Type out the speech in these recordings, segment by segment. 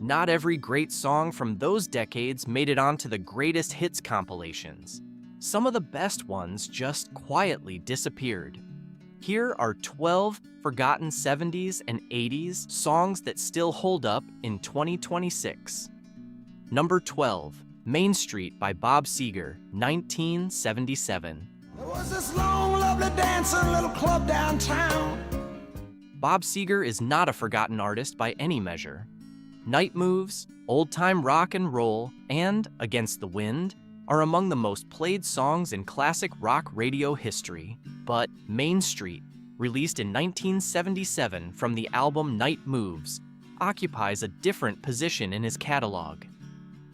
Not every great song from those decades made it onto the greatest hits compilations. Some of the best ones just quietly disappeared. Here are 12 forgotten 70s and 80s songs that still hold up in 2026. Number 12, Main Street by Bob Seger, 1977. There was this long, lovely dancing little club downtown. Bob Seger is not a forgotten artist by any measure. Night Moves, Old-Time Rock and Roll, and Against the Wind are among the most played songs in classic rock radio history. But Main Street, released in 1977 from the album Night Moves, occupies a different position in his catalog.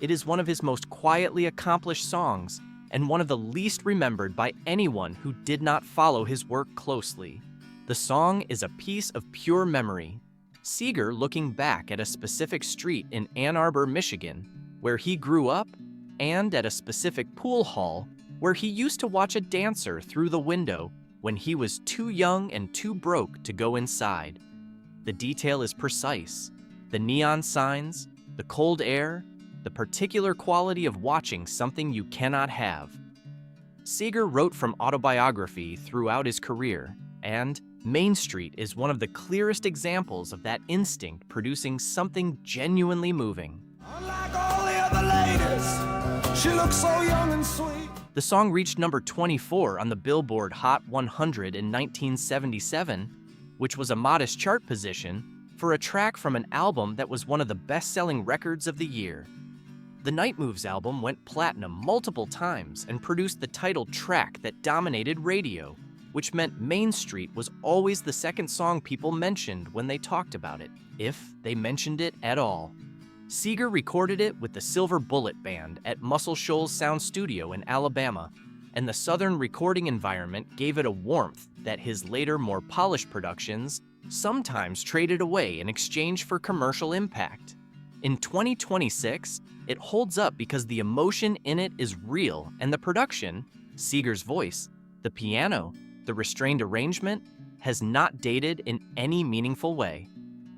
It is one of his most quietly accomplished songs and one of the least remembered by anyone who did not follow his work closely. The song is a piece of pure memory. Seger looking back at a specific street in Ann Arbor, Michigan, where he grew up, and at a specific pool hall where he used to watch a dancer through the window when he was too young and too broke to go inside. The detail is precise. The neon signs, the cold air, the particular quality of watching something you cannot have. Seger wrote from autobiography throughout his career, and Main Street is one of the clearest examples of that instinct producing something genuinely moving. Unlike all the other ladies, she looks so young and sweet. The song reached number 24 on the Billboard Hot 100 in 1977, which was a modest chart position for a track from an album that was one of the best-selling records of the year. The Night Moves album went platinum multiple times and produced the title track that dominated radio, which meant Main Street was always the second song people mentioned when they talked about it, if they mentioned it at all. Seger recorded it with the Silver Bullet Band at Muscle Shoals Sound Studio in Alabama, and the southern recording environment gave it a warmth that his later, more polished productions sometimes traded away in exchange for commercial impact. In 2026, it holds up because the emotion in it is real, and the production, Seger's voice, the piano, the restrained arrangement, has not dated in any meaningful way.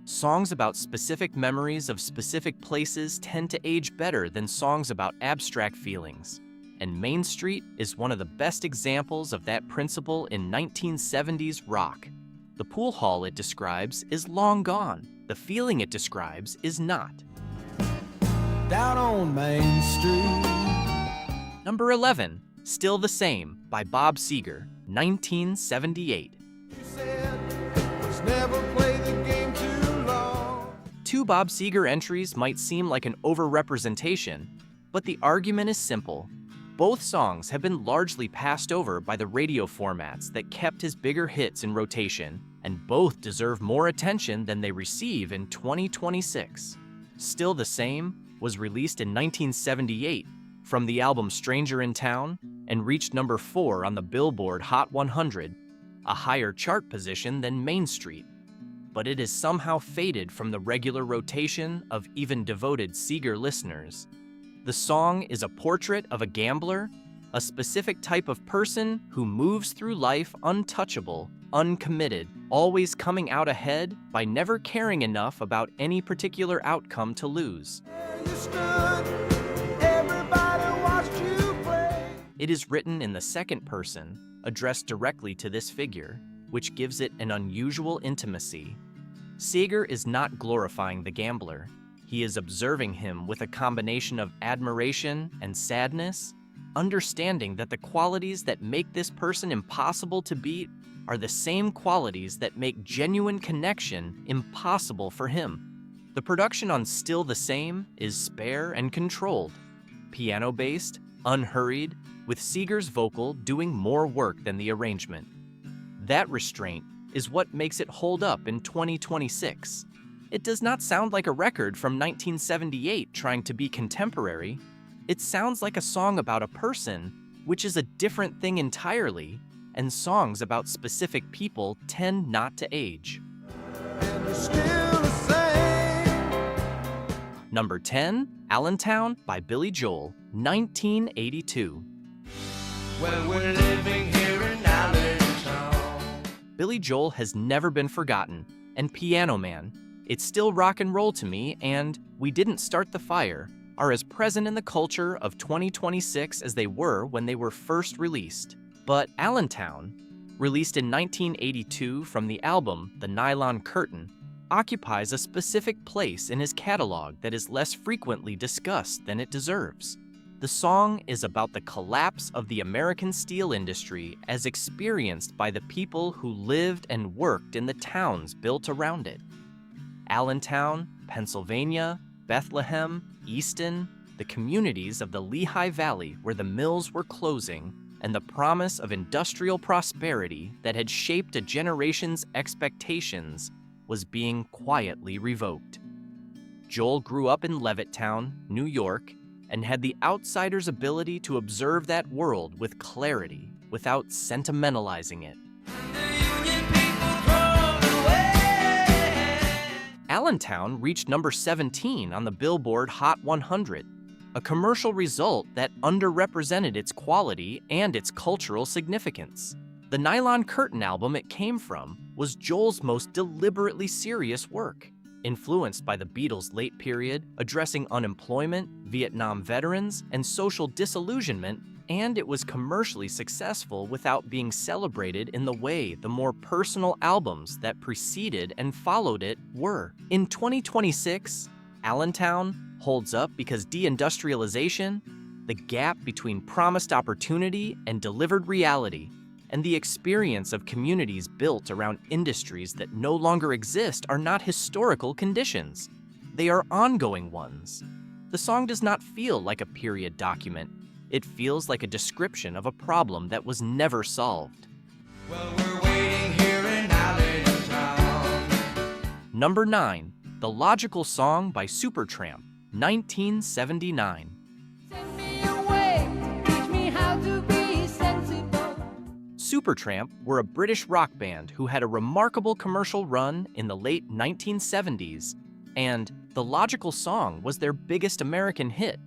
Songs about specific memories of specific places tend to age better than songs about abstract feelings, and Main Street is one of the best examples of that principle in 1970s rock. The pool hall it describes is long gone. The feeling it describes is not. Down on Main Street. Number 11, Still the Same by Bob Seger, 1978. You said, let's never play the game too long. Two Bob Seger entries might seem like an overrepresentation, but the argument is simple. Both songs have been largely passed over by the radio formats that kept his bigger hits in rotation, and both deserve more attention than they receive in 2026. Still the Same was released in 1978 from the album Stranger in Town and reached number 4 on the Billboard Hot 100, a higher chart position than Main Street. But it has somehow faded from the regular rotation of even devoted Seger listeners. The song is a portrait of a gambler, a specific type of person who moves through life untouchable, uncommitted, always coming out ahead by never caring enough about any particular outcome to lose. There you stood, everybody watched you play. It is written in the second person, addressed directly to this figure, which gives it an unusual intimacy. Seger is not glorifying the gambler. He is observing him with a combination of admiration and sadness, understanding that the qualities that make this person impossible to beat are the same qualities that make genuine connection impossible for him. The production on Still the Same is spare and controlled, piano-based, unhurried, with Seger's vocal doing more work than the arrangement. That restraint is what makes it hold up in 2026. It does not sound like a record from 1978 trying to be contemporary. It sounds like a song about a person, which is a different thing entirely, and songs about specific people tend not to age. And you're still the same. Number 10, Allentown by Billy Joel, 1982. Well, we're living here in Allentown. Billy Joel has never been forgotten, and Piano Man, it's still rock and roll to me, and We Didn't Start the Fire are as present in the culture of 2026 as they were when they were first released. But Allentown, released in 1982 from the album The Nylon Curtain, occupies a specific place in his catalog that is less frequently discussed than it deserves. The song is about the collapse of the American steel industry as experienced by the people who lived and worked in the towns built around it. Allentown, Pennsylvania, Bethlehem, Easton, the communities of the Lehigh Valley where the mills were closing, and the promise of industrial prosperity that had shaped a generation's expectations was being quietly revoked. Joel grew up in Levittown, New York, and had the outsider's ability to observe that world with clarity without sentimentalizing it. Allentown reached number 17 on the Billboard Hot 100, a commercial result that underrepresented its quality and its cultural significance. The Nylon Curtain album it came from was Joel's most deliberately serious work, influenced by the Beatles' late period, addressing unemployment, Vietnam veterans, and social disillusionment, and it was commercially successful without being celebrated in the way the more personal albums that preceded and followed it were. In 2026, Allentown holds up because deindustrialization, the gap between promised opportunity and delivered reality, and the experience of communities built around industries that no longer exist are not historical conditions. They are ongoing ones. The song does not feel like a period document. It feels like a description of a problem that was never solved. Well, we're waiting here in Allentown. Number 9, The Logical Song by Supertramp, 1979. Send me away, teach me how to be sensible. Supertramp were a British rock band who had a remarkable commercial run in the late 1970s, and The Logical Song was their biggest American hit,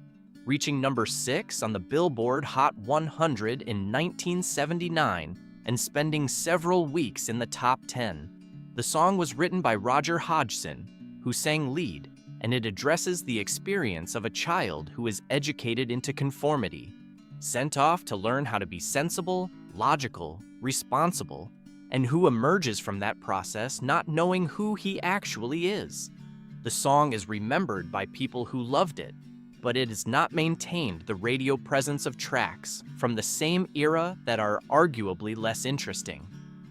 reaching number 6 on the Billboard Hot 100 in 1979 and spending several weeks in the top 10. The song was written by Roger Hodgson, who sang lead, and it addresses the experience of a child who is educated into conformity, sent off to learn how to be sensible, logical, responsible, and who emerges from that process not knowing who he actually is. The song is remembered by people who loved it, but it has not maintained the radio presence of tracks from the same era that are arguably less interesting.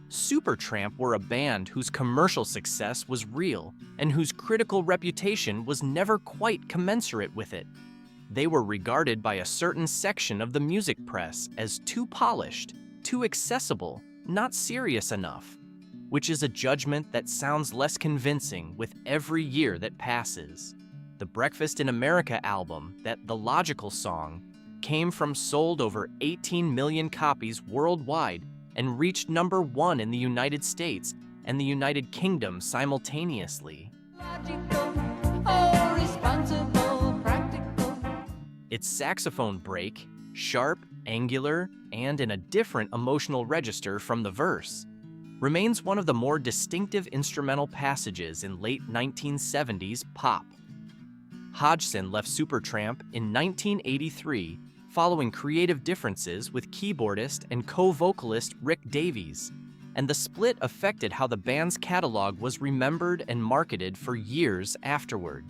Supertramp were a band whose commercial success was real and whose critical reputation was never quite commensurate with it. They were regarded by a certain section of the music press as too polished, too accessible, not serious enough, which is a judgment that sounds less convincing with every year that passes. The Breakfast in America album, that The Logical Song, came from sold over 18 million copies worldwide and reached number 1 in the United States and the United Kingdom simultaneously. Logical, oh, responsible, practical. Its saxophone break, sharp, angular, and in a different emotional register from the verse, remains one of the more distinctive instrumental passages in late 1970s pop. Hodgson left Supertramp in 1983 following creative differences with keyboardist and co-vocalist Rick Davies, and the split affected how the band's catalog was remembered and marketed for years afterward.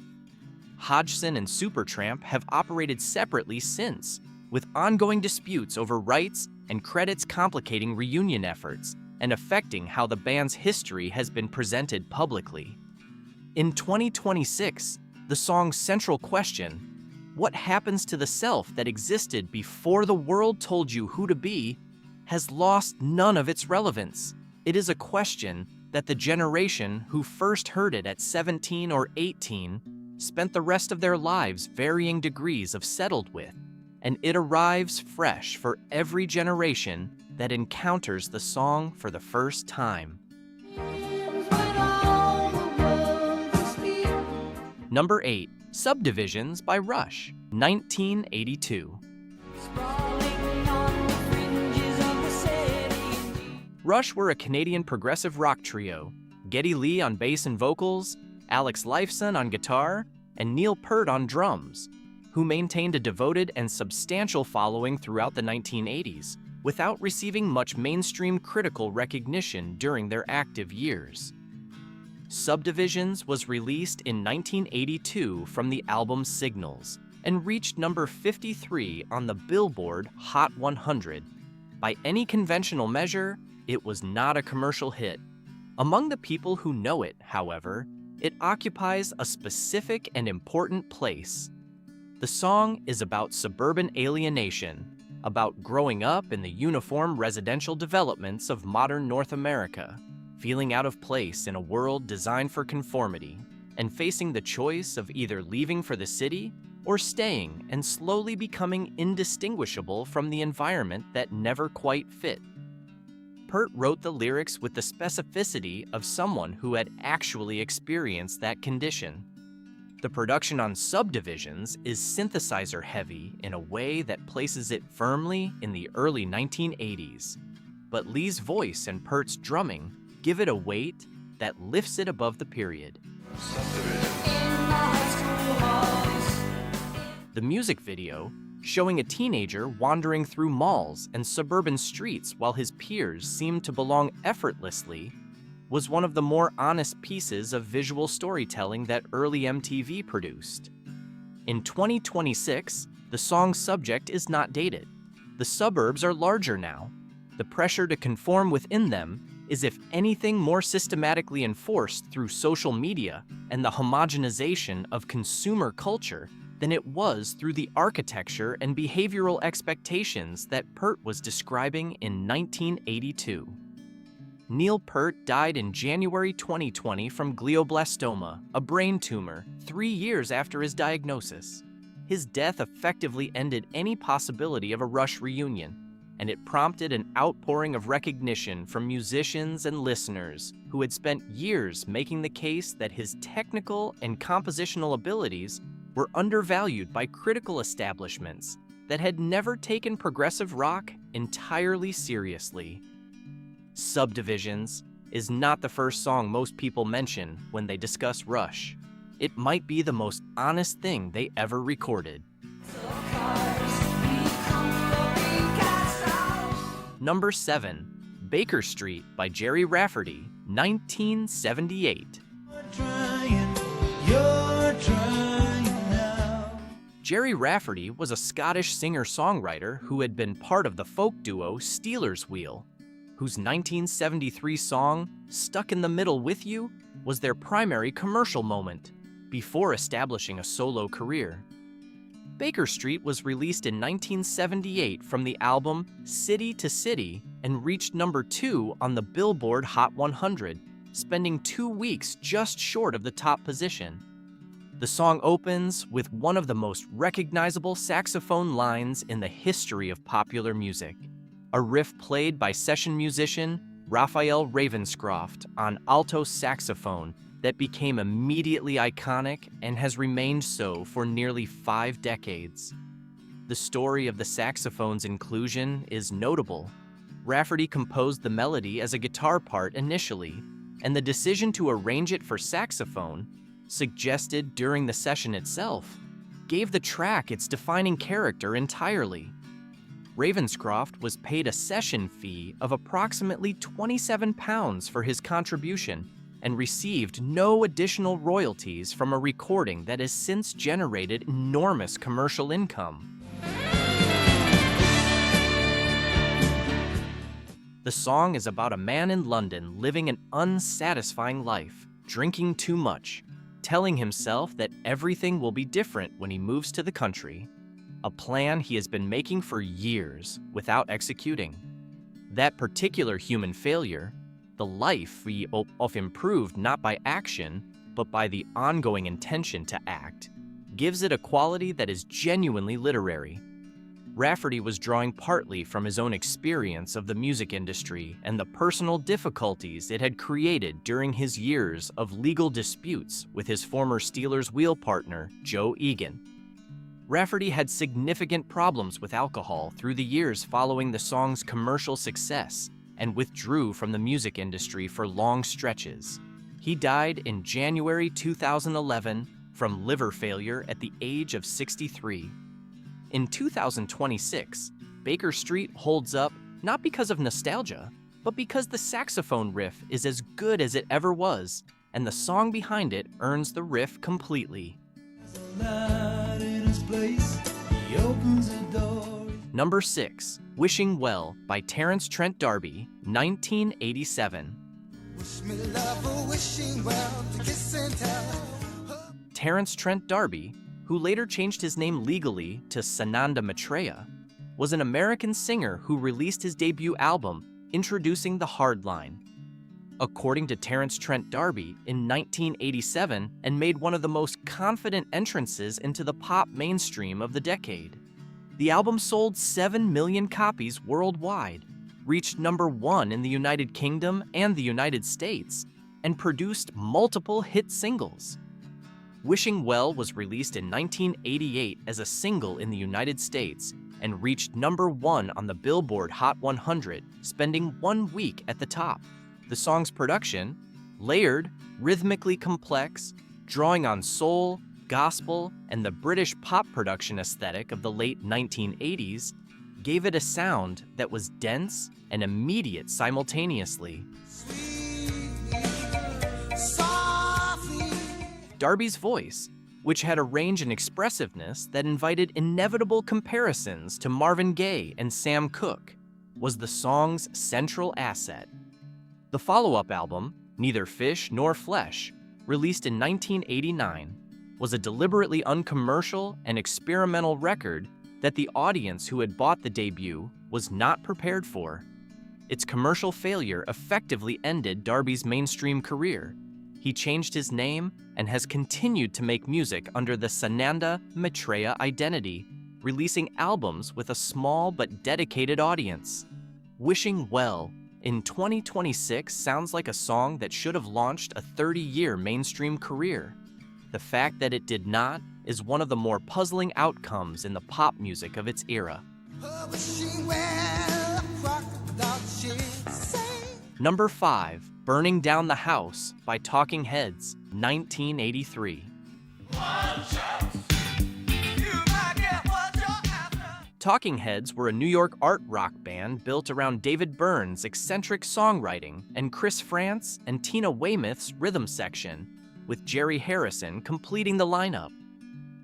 Hodgson and Supertramp have operated separately since, with ongoing disputes over rights and credits complicating reunion efforts and affecting how the band's history has been presented publicly. In 2026, the song's central question, what happens to the self that existed before the world told you who to be, has lost none of its relevance. It is a question that the generation who first heard it at 17 or 18 spent the rest of their lives varying degrees of settled with, and it arrives fresh for every generation that encounters the song for the first time. When all the world is asleep. Number 8, Subdivisions by Rush, 1982. Sprawling on the fringes of the city. Rush were a Canadian progressive rock trio, Geddy Lee on bass and vocals, Alex Lifeson on guitar, and Neil Peart on drums, who maintained a devoted and substantial following throughout the 1980s without receiving much mainstream critical recognition during their active years. Subdivisions was released in 1982 from the album Signals and reached number 53 on the Billboard Hot 100. By any conventional measure, it was not a commercial hit. Among the people who know it, however, it occupies a specific and important place. The song is about suburban alienation, about growing up in the uniform residential developments of modern North America, feeling out of place in a world designed for conformity, and facing the choice of either leaving for the city or staying and slowly becoming indistinguishable from the environment that never quite fit. Peart wrote the lyrics with the specificity of someone who had actually experienced that condition. The production on Subdivisions is synthesizer-heavy in a way that places it firmly in the early 1980s, but Lee's voice and Peart's drumming give it a weight that lifts it above the period. The music video, showing a teenager wandering through malls and suburban streets while his peers seemed to belong effortlessly, was one of the more honest pieces of visual storytelling that early MTV produced. In 2026, the song's subject is not dated. The suburbs are larger now. The pressure to conform within them is, if anything, more systematically enforced through social media and the homogenization of consumer culture than it was through the architecture and behavioral expectations that Peart was describing in 1982. Neil Peart died in January 2020 from glioblastoma, a brain tumor, 3 years after his diagnosis. His death effectively ended any possibility of a Rush reunion, and it prompted an outpouring of recognition from musicians and listeners who had spent years making the case that his technical and compositional abilities were undervalued by critical establishments that had never taken progressive rock entirely seriously. Subdivisions is not the first song most people mention when they discuss Rush. It might be the most honest thing they ever recorded. Number 7, Baker Street by Gerry Rafferty, 1978. Gerry Rafferty was a Scottish singer-songwriter who had been part of the folk duo Stealers Wheel, whose 1973 song, Stuck in the Middle with You, was their primary commercial moment before establishing a solo career. Baker Street was released in 1978 from the album City to City and reached number 2 on the Billboard Hot 100, spending 2 weeks just short of the top position. The song opens with one of the most recognizable saxophone lines in the history of popular music, a riff played by session musician Raphael Ravenscroft on alto saxophone that became immediately iconic and has remained so for nearly 5 decades. The story of the saxophone's inclusion is notable. Rafferty composed the melody as a guitar part initially, and the decision to arrange it for saxophone, suggested during the session itself, gave the track its defining character entirely. Ravenscroft was paid a session fee of approximately £27 for his contribution and received no additional royalties from a recording that has since generated enormous commercial income. The song is about a man in London living an unsatisfying life, drinking too much, telling himself that everything will be different when he moves to the country, a plan he has been making for years without executing. That particular human failure, the life we of improved not by action, but by the ongoing intention to act, gives it a quality that is genuinely literary. Rafferty was drawing partly from his own experience of the music industry and the personal difficulties it had created during his years of legal disputes with his former Stealers Wheel partner, Joe Egan. Rafferty had significant problems with alcohol through the years following the song's commercial success, and withdrew from the music industry for long stretches. He died in January 2011 from liver failure at the age of 63. In 2026, Baker Street holds up not because of nostalgia, but because the saxophone riff is as good as it ever was, and the song behind it earns the riff completely. Number 6, Wishing Well by Terence Trent D'Arby, 1987. Wish me love or wishing well to kiss and tell. Terence Trent D'Arby, who later changed his name legally to Sananda Maitreya, was an American singer who released his debut album, introducing the hard line. According to Terence Trent D'Arby, in 1987, and made one of the most confident entrances into the pop mainstream of the decade. The album sold 7 million copies worldwide, reached number 1 in the United Kingdom and the United States, and produced multiple hit singles. Wishing Well was released in 1988 as a single in the United States and reached number 1 on the Billboard Hot 100, spending 1 week at the top. The song's production, layered, rhythmically complex, drawing on soul, gospel, and the British pop production aesthetic of the late 1980s, gave it a sound that was dense and immediate simultaneously. Darby's voice, which had a range and expressiveness that invited inevitable comparisons to Marvin Gaye and Sam Cooke, was the song's central asset. The follow-up album, Neither Fish Nor Flesh, released in 1989, was a deliberately uncommercial and experimental record that the audience who had bought the debut was not prepared for. Its commercial failure effectively ended Darby's mainstream career. He changed his name and has continued to make music under the Sananda Maitreya identity, releasing albums with a small but dedicated audience. Wishing Well in 2026 sounds like a song that should have launched a 30-year mainstream career. The fact that it did not is one of the more puzzling outcomes in the pop music of its era. Number 5, Burning Down the House by Talking Heads, 1983. Talking Heads were a New York art rock band built around David Byrne's eccentric songwriting and Chris Frantz and Tina Weymouth's rhythm section, with Gerry Harrison completing the lineup.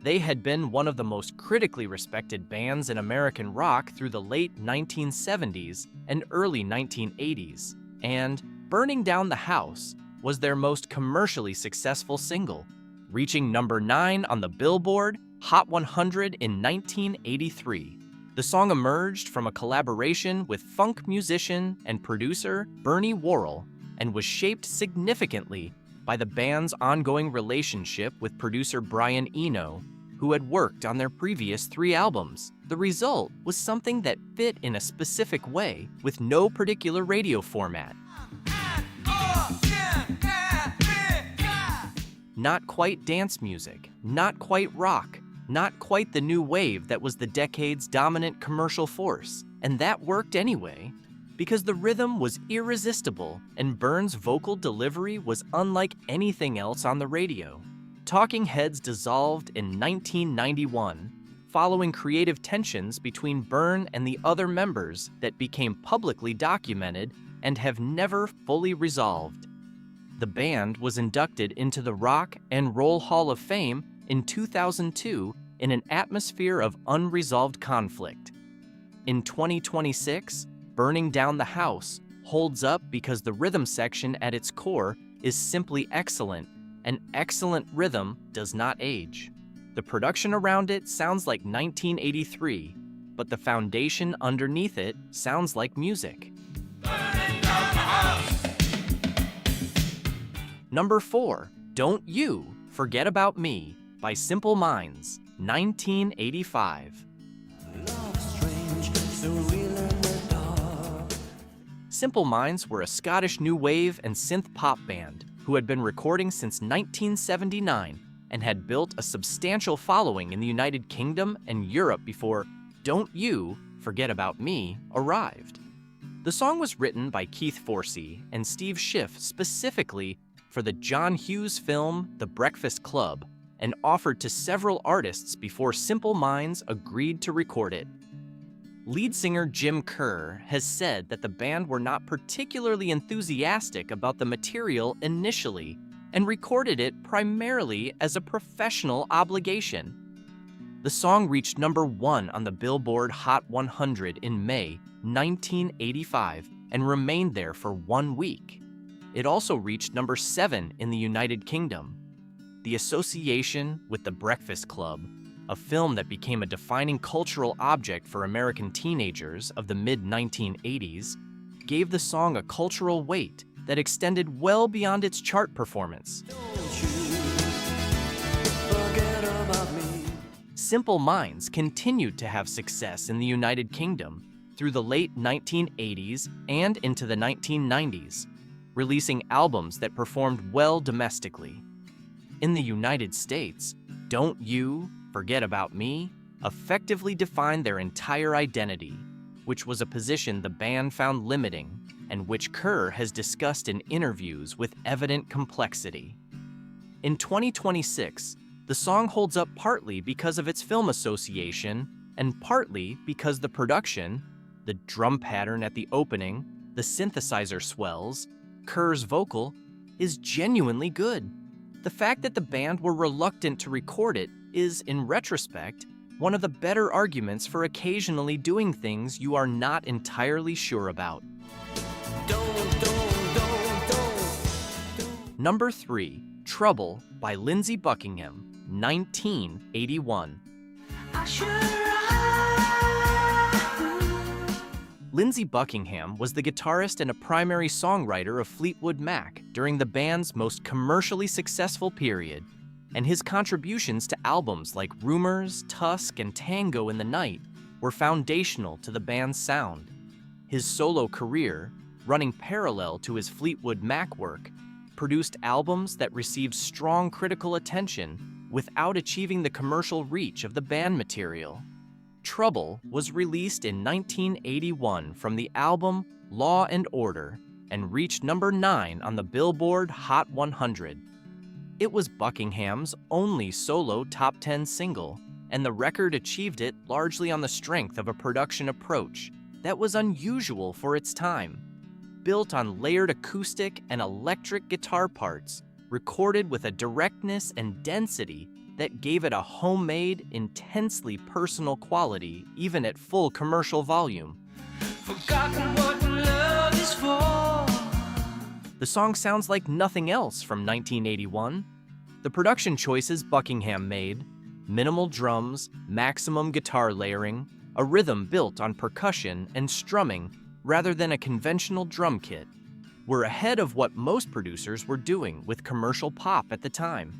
They had been one of the most critically respected bands in American rock through the late 1970s and early 1980s, and Burning Down the House was their most commercially successful single, reaching number 9 on the Billboard Hot 100 in 1983. The song emerged from a collaboration with funk musician and producer Bernie Worrell and was shaped significantly by the band's ongoing relationship with producer Brian Eno, who had worked on their previous 3 albums. The result was something that fit in a specific way with no particular radio format. Not quite dance music, not quite rock, not quite the new wave that was the decade's dominant commercial force, and that worked anyway, because the rhythm was irresistible and Byrne's vocal delivery was unlike anything else on the radio. Talking Heads dissolved in 1991, following creative tensions between Byrne and the other members that became publicly documented and have never fully resolved. The band was inducted into the Rock and Roll Hall of Fame in 2002 in an atmosphere of unresolved conflict. In 2026, Burning Down the House holds up because the rhythm section at its core is simply excellent, and excellent rhythm does not age. The production around it sounds like 1983, but the foundation underneath it sounds like music. Number 4, Don't You Forget About Me by Simple Minds, 1985. Simple Minds were a Scottish new wave and synth pop band who had been recording since 1979 and had built a substantial following in the United Kingdom and Europe before Don't You Forget About Me arrived. The song was written by Keith Forsey and Steve Schiff specifically for the John Hughes film The Breakfast Club, and offered to several artists before Simple Minds agreed to record it. Lead singer Jim Kerr has said that the band were not particularly enthusiastic about the material initially and recorded it primarily as a professional obligation. The song reached #1 on the Billboard Hot 100 in May 1985 and remained there for 1 week. It also reached #7 in the United Kingdom. The association with The Breakfast Club, a film that became a defining cultural object for American teenagers of the mid-1980s, gave the song a cultural weight that extended well beyond its chart performance. Simple Minds continued to have success in the United Kingdom through the late 1980s and into the 1990s, releasing albums that performed well domestically. In the United States, Don't You Forget About Me effectively defined their entire identity, which was a position the band found limiting and which Kerr has discussed in interviews with evident complexity. In 2026, the song holds up partly because of its film association and partly because the production, the drum pattern at the opening, the synthesizer swells, Kerr's vocal, is genuinely good. The fact that the band were reluctant to record it is, in retrospect, one of the better arguments for occasionally doing things you are not entirely sure about. Number 3, Trouble by Lindsay Buckingham, 1981. Lindsay Buckingham was the guitarist and a primary songwriter of Fleetwood Mac during the band's most commercially successful period, and his contributions to albums like Rumors, Tusk, and Tango in the Night were foundational to the band's sound. His solo career, running parallel to his Fleetwood Mac work, produced albums that received strong critical attention without achieving the commercial reach of the band material. Trouble was released in 1981 from the album Law and Order and reached #9 on the Billboard Hot 100. It was Buckingham's only solo top 10 single, and the record achieved it largely on the strength of a production approach that was unusual for its time. Built on layered acoustic and electric guitar parts, recorded with a directness and density that gave it a homemade, intensely personal quality even at full commercial volume. Forgotten what love is for. The song sounds like nothing else from 1981. The production choices Buckingham made, minimal drums, maximum guitar layering, a rhythm built on percussion and strumming rather than a conventional drum kit, were ahead of what most producers were doing with commercial pop at the time.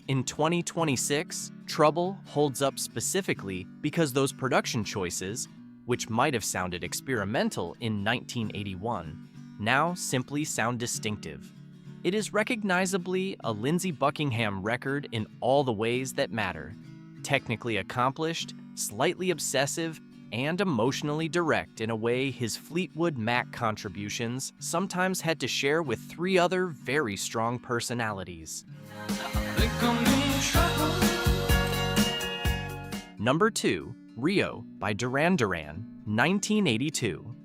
In 2026, Trouble holds up specifically because those production choices, which might have sounded experimental in 1981, now simply sound distinctive. It is recognizably a Lindsay Buckingham record in all the ways that matter: technically accomplished, slightly obsessive, and emotionally direct in a way his Fleetwood Mac contributions sometimes had to share with 3 other very strong personalities. Number 2, Rio by Duran Duran, 1982.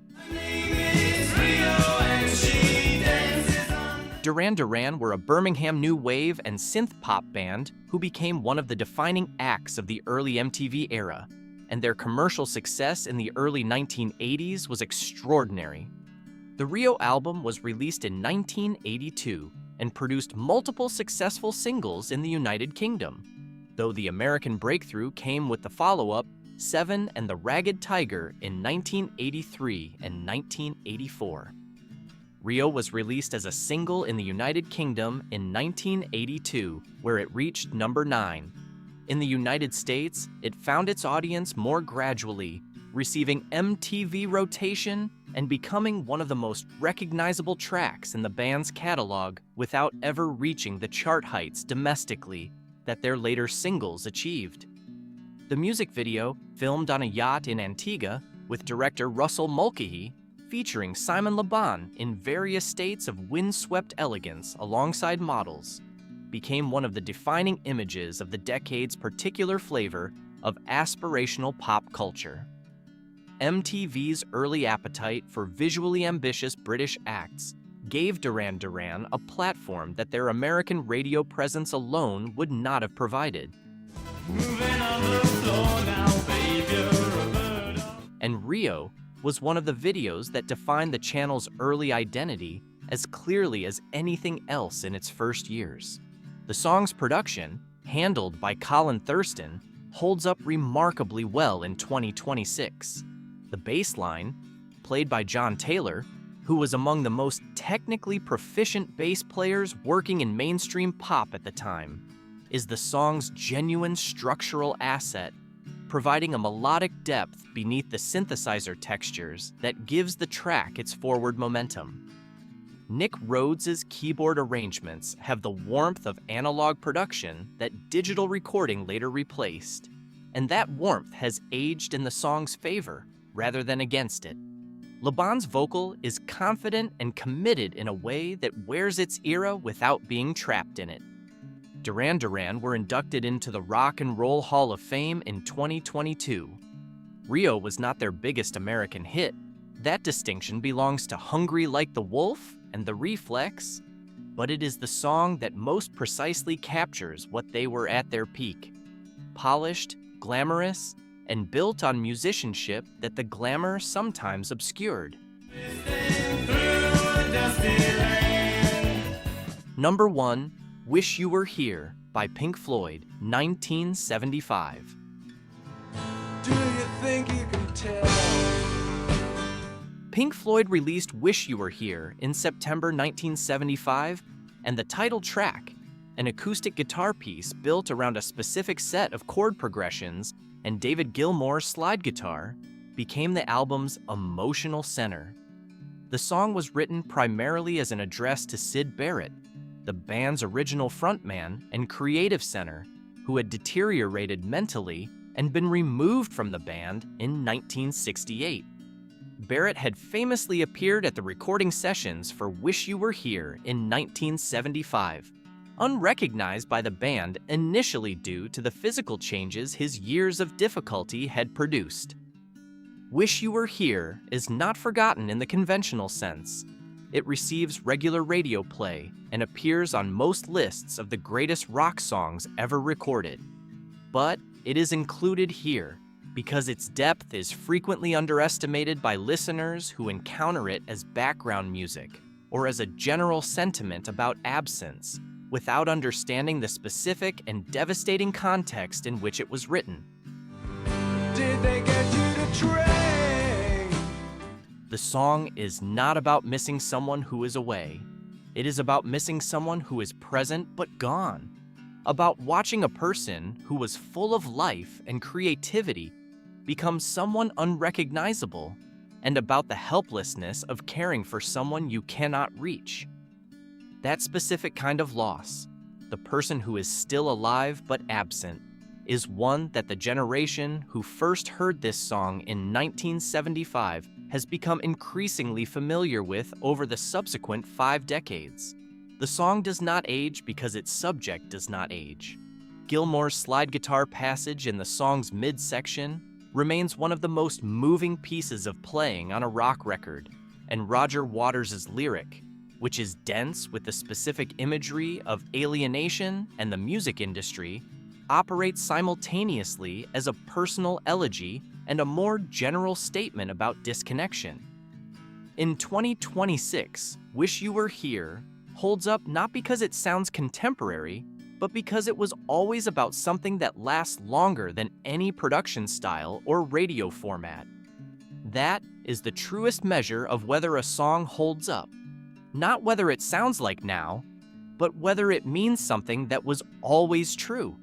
Duran Duran were a Birmingham new wave and synth pop band who became one of the defining acts of the early MTV era, and their commercial success in the early 1980s was extraordinary. The Rio album was released in 1982 and produced multiple successful singles in the United Kingdom, though the American breakthrough came with the follow-up, Seven and the Ragged Tiger, in 1983 and 1984. Rio was released as a single in the United Kingdom in 1982, where it reached #9. In the United States, it found its audience more gradually, receiving MTV rotation and becoming one of the most recognizable tracks in the band's catalog without ever reaching the chart heights domestically that their later singles achieved. The music video, filmed on a yacht in Antigua with director Russell Mulcahy, featuring Simon Le Bon in various states of windswept elegance alongside models, became one of the defining images of the decade's particular flavor of aspirational pop culture. MTV's early appetite for visually ambitious British acts gave Duran Duran a platform that their American radio presence alone would not have provided. And Rio was one of the videos that defined the channel's early identity as clearly as anything else in its first years. The song's production, handled by Colin Thurston, holds up remarkably well in 2026. The bass line, played by John Taylor, who was among the most technically proficient bass players working in mainstream pop at the time, is the song's genuine structural asset, providing a melodic depth beneath the synthesizer textures that gives the track its forward momentum. Nick Rhodes's keyboard arrangements have the warmth of analog production that digital recording later replaced, and that warmth has aged in the song's favor rather than against it. Laban's vocal is confident and committed in a way that wears its era without being trapped in it. Duran Duran were inducted into the Rock and Roll Hall of Fame in 2022. Rio was not their biggest American hit. That distinction belongs to Hungry Like the Wolf and The Reflex, but it is the song that most precisely captures what they were at their peak. Polished, glamorous, and built on musicianship that the glamour sometimes obscured. Number 1, Wish You Were Here by Pink Floyd, 1975. Do you think you can tell? Pink Floyd released Wish You Were Here in September 1975, and the title track, an acoustic guitar piece built around a specific set of chord progressions and David Gilmour's slide guitar, became the album's emotional center. The song was written primarily as an address to Syd Barrett, the band's original frontman and creative center, who had deteriorated mentally and been removed from the band in 1968. Barrett had famously appeared at the recording sessions for Wish You Were Here in 1975, unrecognized by the band initially due to the physical changes his years of difficulty had produced. Wish You Were Here is not forgotten in the conventional sense. It receives regular radio play and appears on most lists of the greatest rock songs ever recorded. But it is included here because its depth is frequently underestimated by listeners who encounter it as background music or as a general sentiment about absence, without understanding the specific and devastating context in which it was written. Did they get you to train? The song is not about missing someone who is away. It is about missing someone who is present but gone. About watching a person who was full of life and creativity become someone unrecognizable, and about the helplessness of caring for someone you cannot reach. That specific kind of loss, the person who is still alive but absent, is one that the generation who first heard this song in 1975 has become increasingly familiar with over the subsequent 5 decades. The song does not age because its subject does not age. Gilmour's slide guitar passage in the song's midsection remains one of the most moving pieces of playing on a rock record, and Roger Waters' lyric, which is dense with the specific imagery of alienation and the music industry, operates simultaneously as a personal elegy and a more general statement about disconnection. In 2026, Wish You Were Here holds up not because it sounds contemporary, but because it was always about something that lasts longer than any production style or radio format. That is the truest measure of whether a song holds up. Not whether it sounds like now, but whether it means something that was always true.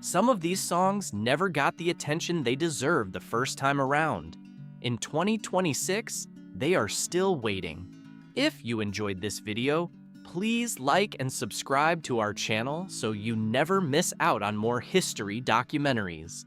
Some of these songs never got the attention they deserved the first time around. In 2026, they are still waiting. If you enjoyed this video, please like and subscribe to our channel so you never miss out on more history documentaries.